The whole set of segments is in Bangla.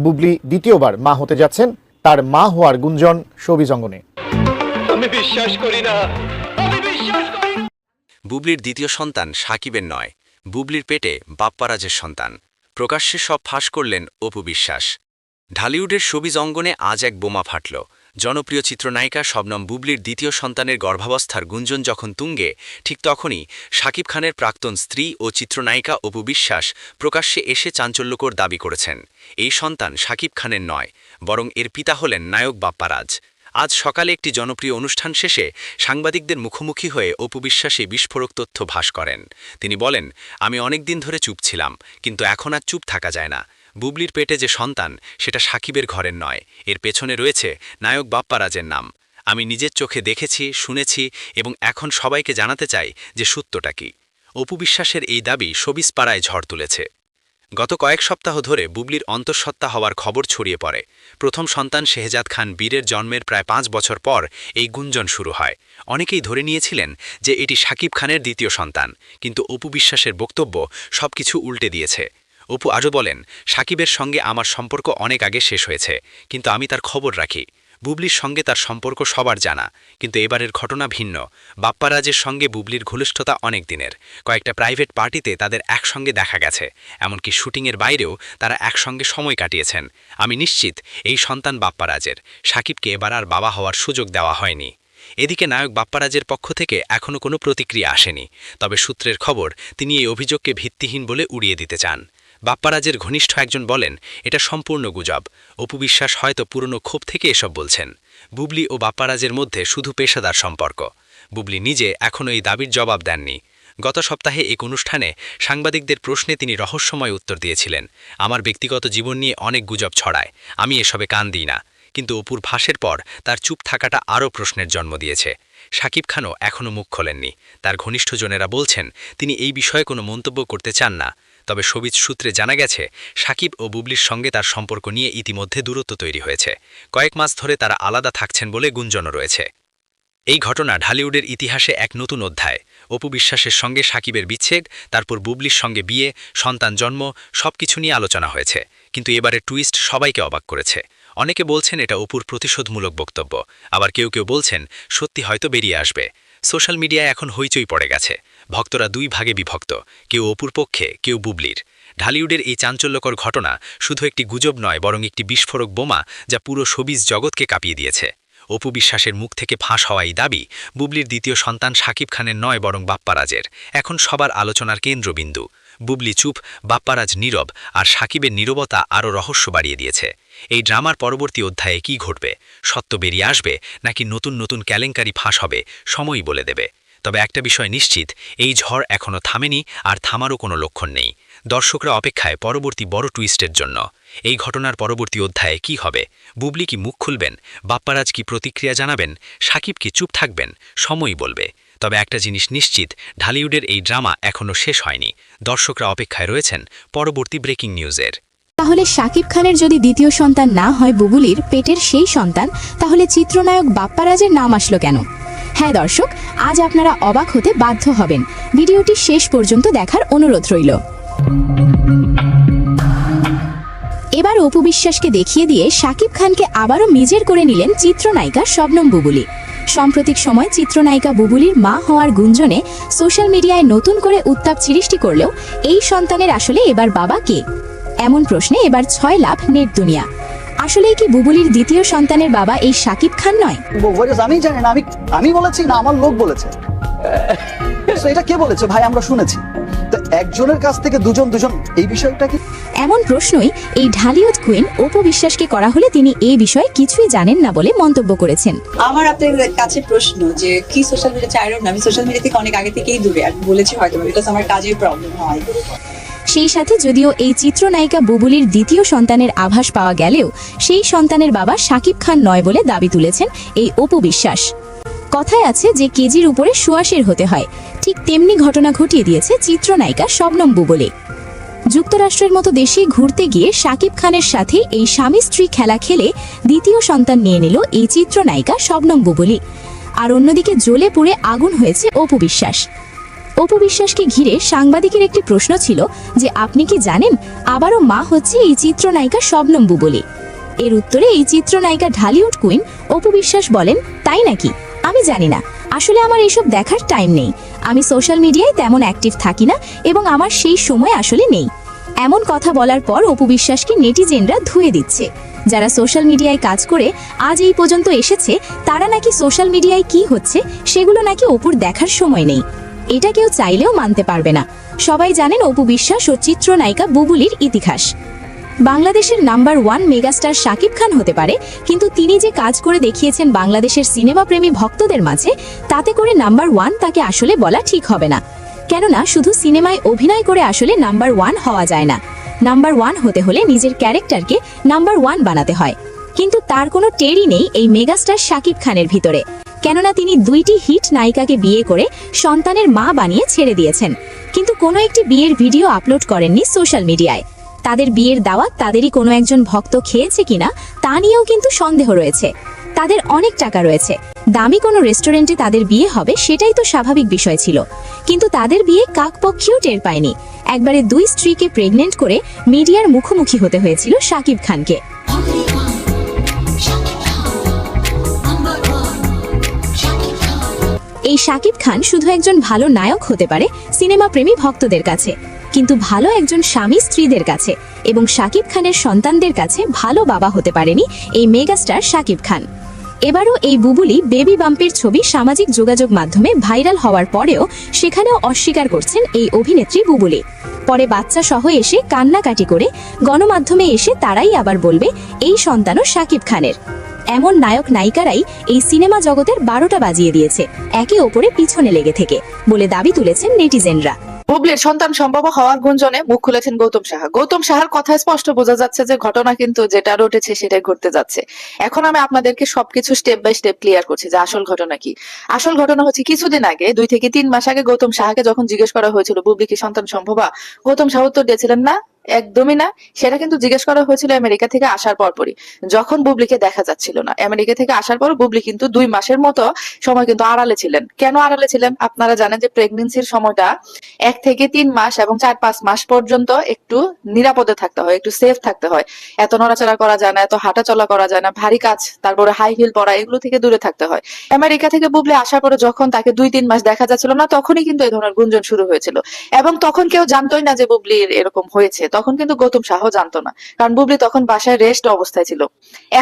বুবলি দ্বিতীয়বার মা হতে যাচ্ছেন, তার মা হওয়ার গুঞ্জন শোবিজ অঙ্গনে। আমি বিশ্বাস করি না। বুবলির দ্বিতীয় সন্তান সাকিবের নয়, বুবলির পেটে বাপ্পারাজের সন্তান। প্রকাশ্যে সব ফাঁস করলেন অপু বিশ্বাস। ঢালিউডের শোবিজ অঙ্গনে আজ এক বোমা ফাটল। জনপ্রিয় চিত্রনায়িকা শবনম বুবলির দ্বিতীয় সন্তানের গর্ভাবস্থার গুঞ্জন যখন তুঙ্গে, ঠিক তখনই শাকিব খানের প্রাক্তন স্ত্রী ও চিত্রনায়িকা অপু বিশ্বাস প্রকাশ্যে এসে চাঞ্চল্যকর দাবি করেছেন, এই সন্তান শাকিব খানের নয়, বরং এর পিতা হলেন নায়ক বাপ্পারাজ। আজ সকালে একটি জনপ্রিয় অনুষ্ঠান শেষে সাংবাদিকদের মুখোমুখি হয়ে অপু বিশ্বাস এই বিস্ফোরক তথ্য ফাঁস করেন। তিনি বলেন, আমি অনেক দিন ধরে চুপ ছিলাম, কিন্তু এখন আর চুপ থাকা যায় না। বুবলির পেটে যে সন্তান, সেটা সাকিবের ঘরের নয়, এর পেছনে রয়েছে নায়ক বাপ্পারাজের নাম। আমি নিজের চোখে দেখেছি, শুনেছি এবং এখন সবাইকে জানাতে চাই যে সত্যটা কি। অপু বিশ্বাসের এই দাবি শোবিজ পাড়ায় ঝড় তুলেছে। গত কয়েক সপ্তাহ ধরে বুবলির অন্তঃসত্ত্বা হওয়ার খবর ছড়িয়ে পড়ে। প্রথম সন্তান শেহজাদ খান বীরের জন্মের প্রায় 5 বছর পর এই গুঞ্জন শুরু হয়। অনেকেই ধরে নিয়েছিলেন যে এটি শাকিব খানের দ্বিতীয় সন্তান, কিন্তু অপু বিশ্বাসের বক্তব্য সবকিছু উল্টে দিয়েছে। অপু আজও বলেন, সাকিবের সঙ্গে আমার সম্পর্ক অনেক আগে শেষ হয়েছে, কিন্তু আমি তার খবর রাখি। বুবলির সঙ্গে তার সম্পর্ক সবার জানা, কিন্তু এবারের ঘটনা ভিন্ন। বাপ্পারাজের সঙ্গে বুবলির ঘনিষ্ঠতা অনেক দিনের। কয়েকটা প্রাইভেট পার্টিতে তাদের একসঙ্গে দেখা গেছে, এমনকি শুটিংয়ের বাইরেও তারা একসঙ্গে সময় কাটিয়েছেন। আমি নিশ্চিত এই সন্তান বাপ্পারাজের। সাকিবকে এবার আর বাবা হওয়ার সুযোগ দেওয়া হয়নি। এদিকে নায়ক বাপ্পারাজের পক্ষ থেকে এখনও কোনো প্রতিক্রিয়া আসেনি, তবে সূত্রের খবর তিনি এই অভিযোগকে ভিত্তিহীন বলে উড়িয়ে দিতে চান। বাপ্পারাজের ঘনিষ্ঠ একজন বলেন, এটা সম্পূর্ণ গুজব। অপু বিশ্বাস হয়তো পুরনো ক্ষোভ থেকে এসব বলছেন। বুবলি ও বাপ্পারাজের মধ্যে শুধু পেশাদার সম্পর্ক। বুবলি নিজে এখনও এই দাবির জবাব দেননি। গত সপ্তাহে এক অনুষ্ঠানে সাংবাদিকদের প্রশ্নে তিনি রহস্যময় উত্তর দিয়েছিলেন, আমার ব্যক্তিগত জীবন নিয়ে অনেক গুজব ছড়ায়, আমি এসবে কান দিই না। কিন্তু অপুর ফাঁসের পর তার চুপ থাকাটা আরও প্রশ্নের জন্ম দিয়েছে। শাকিব খানও এখনও মুখ খোলেননি। তার ঘনিষ্ঠজনেরা বলছেন তিনি এই বিষয়ে কোনো মন্তব্য করতে চান না। তবে শোবিজ সূত্রে জানা গেছে, সাকিব ও বুবলির সঙ্গে তার সম্পর্ক নিয়ে ইতিমধ্যে দূরত্ব তৈরি হয়েছে। কয়েক মাস ধরে তারা আলাদা থাকছেন বলে গুঞ্জনও রয়েছে। এই ঘটনা ঢালিউডের ইতিহাসে এক নতুন অধ্যায়। অপু বিশ্বাসের সঙ্গে সাকিবের বিচ্ছেদ, তারপর বুবলির সঙ্গে বিয়ে, সন্তান জন্ম, সবকিছু নিয়ে আলোচনা হয়েছে। কিন্তু এবারে টুইস্ট সবাইকে অবাক করেছে। অনেকে বলছেন এটা অপুর প্রতিশোধমূলক বক্তব্য, আবার কেউ কেউ বলছেন সত্যি হয়তো বেরিয়ে আসবে। সোশ্যাল মিডিয়ায় এখন হইচই পড়ে গেছে। ভক্তরা দুই ভাগে বিভক্ত, কেউ অপুর পক্ষে, কেউ বুবলির। ঢালিউডের এই চাঞ্চল্যকর ঘটনা শুধু একটি গুজব নয়, বরং একটি বিস্ফোরক বোমা, যা পুরো শোবিজ জগৎকে কাঁপিয়ে দিয়েছে। অপু বিশ্বাসের মুখ থেকে ফাঁস হওয়া এই দাবি বুবলির দ্বিতীয় সন্তান শাকিব খানের নয়, বরং বাপ্পারাজের, এখন সবার আলোচনার কেন্দ্রবিন্দু। বুবলি চুপ, বাপ্পারাজ নীরব, আর সাকিবের নীরবতা আরও রহস্য বাড়িয়ে দিয়েছে। এই ড্রামার পরবর্তী অধ্যায়ে কি ঘটবে? সত্য বেরিয়ে আসবে নাকি নতুন নতুন কেলেঙ্কারি ফাঁস হবে? সময়ই বলে দেবে। তবে একটা বিষয় নিশ্চিত, এই ঝড় এখনও থামেনি, আর থামারও কোনো লক্ষণ নেই। দর্শকরা অপেক্ষায় পরবর্তী বড় টুইস্টের জন্য। এই ঘটনার পরবর্তী অধ্যায়ে কি হবে? বুবলি কি মুখ খুলবেন? বাপ্পারাজ কি প্রতিক্রিয়া জানাবেন? সাকিব কি চুপ থাকবেন? সময়ই বলবে। তবে একটা জিনিস নিশ্চিত, ঢালিউডের এই ড্রামা এখনও শেষ হয়নি। দর্শকরা অপেক্ষায় রয়েছেন পরবর্তী ব্রেকিং নিউজের। তাহলে শাকিব খানের যদি দ্বিতীয় সন্তান না হয় বুবুলির পেটের সেই সন্তান, তাহলে চিত্রনায়ক বাপ্পারাজের নাম আসলো কেন? হ্যাঁ দর্শক, আজ আপনারা অবাক হতে বাধ্য হবেন। ভিডিওটি শেষ পর্যন্ত দেখার অনুরোধ রইল। এবার অপু বিশ্বাসকে দেখিয়ে দিয়ে শাকিব খানকে আবারও নিজের করে নিলেন চিত্রনায়িকা শবনম বুবলি। সাম্প্রতিক সময় চিত্রনায়িকা বুবুলির মা হওয়ার গুঞ্জনে সোশ্যাল মিডিয়ায় নতুন করে উত্তাপ সৃষ্টি করলেও এই সন্তানের আসলে এবার বাবা কে? এমন প্রশ্নে এবার 6 লাভ নেট দুনিয়া। আসলেই কি বুবুলির দ্বিতীয় সন্তানের বাবা এই শাকিব খান নয়? আমি জানি না, আমি বলেছি না, আমার লোক বলেছে। এটা কে বলেছে ভাই? আমরা শুনেছি তো একজনের কাছ থেকে দুজন এই বিষয়টা কি? এমন প্রশ্নই এই ঢালিউড কুইন অপু বিশ্বাসকে করা হলে তিনি এই বিষয়ে কিছুই জানেন না বলে মন্তব্য করেছেন। আমার আপনাদের কাছে প্রশ্ন যে কি সোশ্যাল মিডিয়া চাই না, আমি সোশ্যাল মিডিয়া থেকে অনেক আগে থেকেই দূরে, আর বলেছি হয়তো বিকজ আমার কাজের প্রবলেম হয়। সেই সাথে যদিও এই চিত্রনায়িকা বুবুলির দ্বিতীয় সন্তানের আভাস পাওয়া গেলেও সেই সন্তানের বাবা শাকিব খান নয় বলে দাবি তুলেছেন এই অপু বিশ্বাস। কথায় আছে যে কেজির উপরে সুয়াশের হতে হয়, ঠিক তেমনি ঘটনা ঘটিয়ে দিয়েছে চিত্রনায়িকা শবনম বুবলি। যুক্তরাষ্ট্রের মতো দেশে ঘুরতে গিয়ে শাকিব খানের সাথে এই স্বামী স্ত্রী খেলা খেলে দ্বিতীয় সন্তান নিয়ে নিল এই চিত্রনায়িকা শবনম বুবলি। আর অন্যদিকে জ্বলে পুড়ে আগুন হয়েছে অপু বিশ্বাস। অপু বিশ্বাসকে ঘিরে সাংবাদিকের একটি প্রশ্ন ছিল যে আপনি কি জানেন আবারও মা হচ্ছে এই চিত্রনায়িকা শবনম বুবুলি। এর উত্তরে এই চিত্রনায়িকা ঢালিউড কুইন অপু বিশ্বাস বলেন, তাই নাকি? আমি জানি না, আসলে আমার এসব দেখার টাইম নেই। আমি সোশ্যাল মিডিয়ায় তেমন অ্যাক্টিভ থাকি না এবং আমার সেই সময় আসলে নেই। এমন কথা বলার পর অপু বিশ্বাসকে নেটিজেনরা ধুয়ে দিচ্ছে। যারা সোশ্যাল মিডিয়ায় কাজ করে আজ এই পর্যন্ত এসেছে তারা নাকি সোশ্যাল মিডিয়ায় কি হচ্ছে সেগুলো নাকি অপুর দেখার সময় নেই। এটা কেউ চাইলেও মানতে পারবে না। সবাই জানেন অপু বিশ্বাস ও চিত্রনায়িকা বুবুলির ইতিহাস। বাংলাদেশের নাম্বার 1 মেগাস্টার শাকিব খান হতে পারে, কিন্তু তিনি যে কাজ করে দেখিয়েছেন বাংলাদেশের সিনেমা প্রেমী ভক্তদের মাঝে, তাতে করে নাম্বার 1 তাকে আসলে বলা ঠিক হবে না। কেননা শুধু সিনেমায় অভিনয় করে আসলে নাম্বার 1 হওয়া যায় না। নাম্বার 1 হতে হলে নিজের ক্যারেক্টারকে নাম্বার 1 বানাতে হয়। কিন্তু তার কোনো টেরই নেই এই মেগাস্টার শাকিব খানের ভিতরে। কেননা তিনি 2টি হিট নায়িকাকে বিয়ে করে সন্তানের মা বানিয়ে ছেড়ে দিয়েছেন, কিন্তু কোনো একটি বিয়ের ভিডিও আপলোড করেননি সোশ্যাল মিডিয়ায়। তাদের বিয়ের দাওয়াত তাদেরই কোনো একজন ভক্ত খেয়েছে কিনা তা নিয়েও কিন্তু সন্দেহ রয়েছে। তাদের অনেক টাকা রয়েছে, দামি কোনো রেস্টুরেন্টে তাদের বিয়ে হবে সেটাই তো স্বাভাবিক বিষয় ছিল। কিন্তু তাদের বিয়ে কাকপক্ষীও টের পায়নি। একবারে 2 স্ত্রীকে প্রেগনেন্ট করে মিডিয়ার মুখোমুখি হতে হয়েছিল শাকিব খানকে। এই শাকিব খান শুধু একজন ভালো নায়ক হতে পারে সিনেমা প্রেমী ভক্তদের কাছে, কিন্তু ভালো একজন স্বামী স্ত্রীদের কাছে এবং শাকিব খানের সন্তানদের কাছে ভালো বাবা হতে পারেনি এই মেগাস্টার শাকিব খান। এবারও এই বুবুলি বেবি বাম্পের ছবি সামাজিক যোগাযোগ মাধ্যমে ভাইরাল হওয়ার পরেও সেখানেও অস্বীকার করছেন এই অভিনেত্রী বুবুলি। পরে বাচ্চা সহ এসে কান্নাকাটি করে গণমাধ্যমে এসে তারাই আবার বলবে এই সন্তানও শাকিব খানের। এমন নায়ক নায়িকারাই এই সিনেমা জগতের 12টা বাজিয়ে দিয়েছে একে অপরের পিছনে লেগে থেকে বলে দাবি তুলেছেন নেটিজেনরা। বুবলির সন্তান সম্ভব হওয়ার গুঞ্জনে মুখ খুলেছেন গৌতম সাহা। গৌতম সাহার কথায় স্পষ্ট বোঝা যাচ্ছে যে ঘটনা কিন্তু যেটা ঘটেছে সেটাই ঘটতে যাচ্ছে। এখন আমি আপনাদেরকে সবকিছু স্টেপ বাই স্টেপ ক্লিয়ার করছি যে আসল ঘটনা কি। আসল ঘটনা হচ্ছে কিছুদিন আগে 2 থেকে 3 মাস আগে গৌতম সাহাকে যখন জিজ্ঞেস করা হয়েছিল বুবলি কি সন্তান সম্ভব, গৌতম সাহা উত্তর দিয়েছিলেন না, একদমই না। সেটা কিন্তু জিজ্ঞেস করা হয়েছিল আমেরিকা থেকে আসার পরপরই, যখন বুবলিকে দেখা যাচ্ছিল না। আমেরিকা থেকে আসার পর বুবলি কিন্তু 2 মাসের মতো সময় কিন্তু আড়ালে ছিলেন। কেন আড়ালে ছিলেন? আপনারা জানেন যে প্রেগন্যান্সির সময়টা 1 থেকে 3 মাস এবং 4-5 মাস পর্যন্ত একটু নিরাপদে থাকতে হয়, একটু সেফ থাকতে হয়। এত নড়াচড়া করা যায় না, এত হাঁটাচলা করা যায় না, ভারী কাজ, তারপরে হাই হিল পরা, এগুলো থেকে দূরে থাকতে হয়। আমেরিকা থেকে বুবলি আসার পরে যখন তাকে 2-3 মাস দেখা যাচ্ছিল না, তখনই কিন্তু এই ধরনের গুঞ্জন শুরু হয়েছিল এবং তখন কেউ জানতোই না যে বুবলির এরকম হয়েছে। তখন কিন্তু গৌতম সাহ জানতো না, কারণ বুবলি তখন বাসায় রেস্ট অবস্থায় ছিল।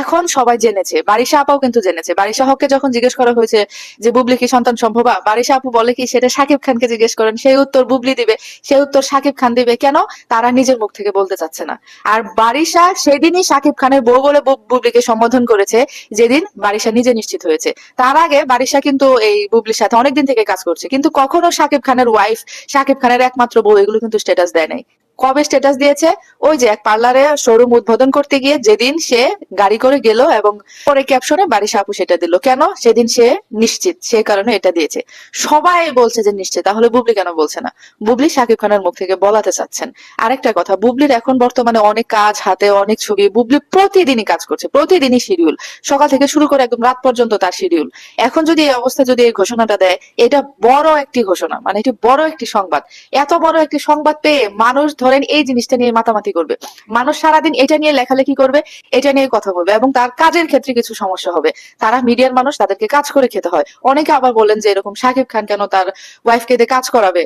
এখন সবাই জেনেছে, বারিশা আপাও কিন্তু জেনেছে। বারিশা হককে যখন জিজ্ঞেস করা হয়েছে যে বুবলি কি সন্তান সম্ভব, বারিশা আপু বলে কি সেটা শাকিব খানকে জিজ্ঞেস করেন, সেই উত্তর বুবলি দিবে, সেই উত্তর শাকিব খান দিবে। কেন? তারা নিজের মুখ থেকে বলতে চাচ্ছে না। আর বারিশা সেদিনই শাকিব খানের বউ বলে বুবলিকে সম্বোধন করেছে যেদিন বারিশা নিজে নিশ্চিত হয়েছে। তার আগে বারিশা কিন্তু এই বুবলির সাথে অনেকদিন থেকে কাজ করছে, কিন্তু কখনো শাকিব খানের ওয়াইফ, শাকিব খানের একমাত্র বউ, এগুলো কিন্তু স্ট্যাটাস দেয় নাই। কবে স্ট্যাটাস দিয়েছে? ওই যে এক পার্লারে শোরুম উদ্বোধন করতে গিয়ে যেদিন সে গাড়ি করে গেল এবং পরে ক্যাপশনে বারিশা আপু সেটা দিল। কেন? সেদিন সে নিশ্চিত, সেই কারণে এটা দিয়েছে। সবাই বলছে যে নিশ্চিত, তাহলে বুবলি কেন বলছে না? বুবলি শাকিব খানের মুখ থেকে বলাতে চাচ্ছেন। আরেকটা কথা, বুবলির এখন বর্তমানে অনেক কাজ, হাতে অনেক ছবি। বুবলি প্রতিদিনই কাজ করছে, প্রতিদিনই শিডিউল, সকাল থেকে শুরু করে একদম রাত পর্যন্ত তার শিডিউল। এখন যদি এই অবস্থা, যদি এই ঘোষণাটা দেয়, এটা বড় একটি ঘোষণা, মানে এটি বড় একটি সংবাদ। এত বড় একটি সংবাদ পেয়ে মানুষ ধরেন এই জিনিসটা নিয়ে মাতামাতি করবে, মানুষ সারাদিন এটা নিয়ে লেখালেখি করবে, এটা নিয়ে কথা বলবে এবং তার কাজের ক্ষেত্রে কিছু সমস্যা হবে। তারা মিডিয়ার মানুষ, তাদেরকে কাজ করে খেতে হয়। অনেকে আবার বলেন যে এরকম শাকিব খান কেন তার ওয়াইফকে দিয়ে কাজ করাবে।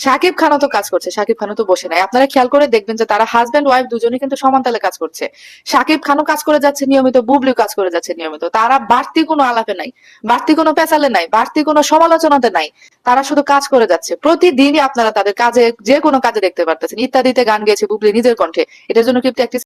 শাকিব খানও তো কাজ করছে, শাকিব খানও তো বসে নাই। আপনারা খেয়াল করে দেখবেন যে তারা হাজব্যান্ড ওয়াইফ দুজনেই কিন্তু সমান তালে কাজ করছে। শাকিব খানও কাজ করে যাচ্ছে নিয়মিত, বুবলিও কাজ করে যাচ্ছে নিয়মিত। তারা বাড়তি কোনো আলাপে নাই, বাড়তি কোনো পেঁচালে নাই, বাড়তি কোনো সমালোচনাতে নাই। তারা শুধু কাজ করে যাচ্ছে। প্রতিদিনই আপনারা তাদের কাজে, যে কোনো কাজে দেখতে পারতেছেন। ইত্যাদিতে গান গেয়েছে বুবলি নিজের কণ্ঠে, এটার জন্য কিন্তু একটি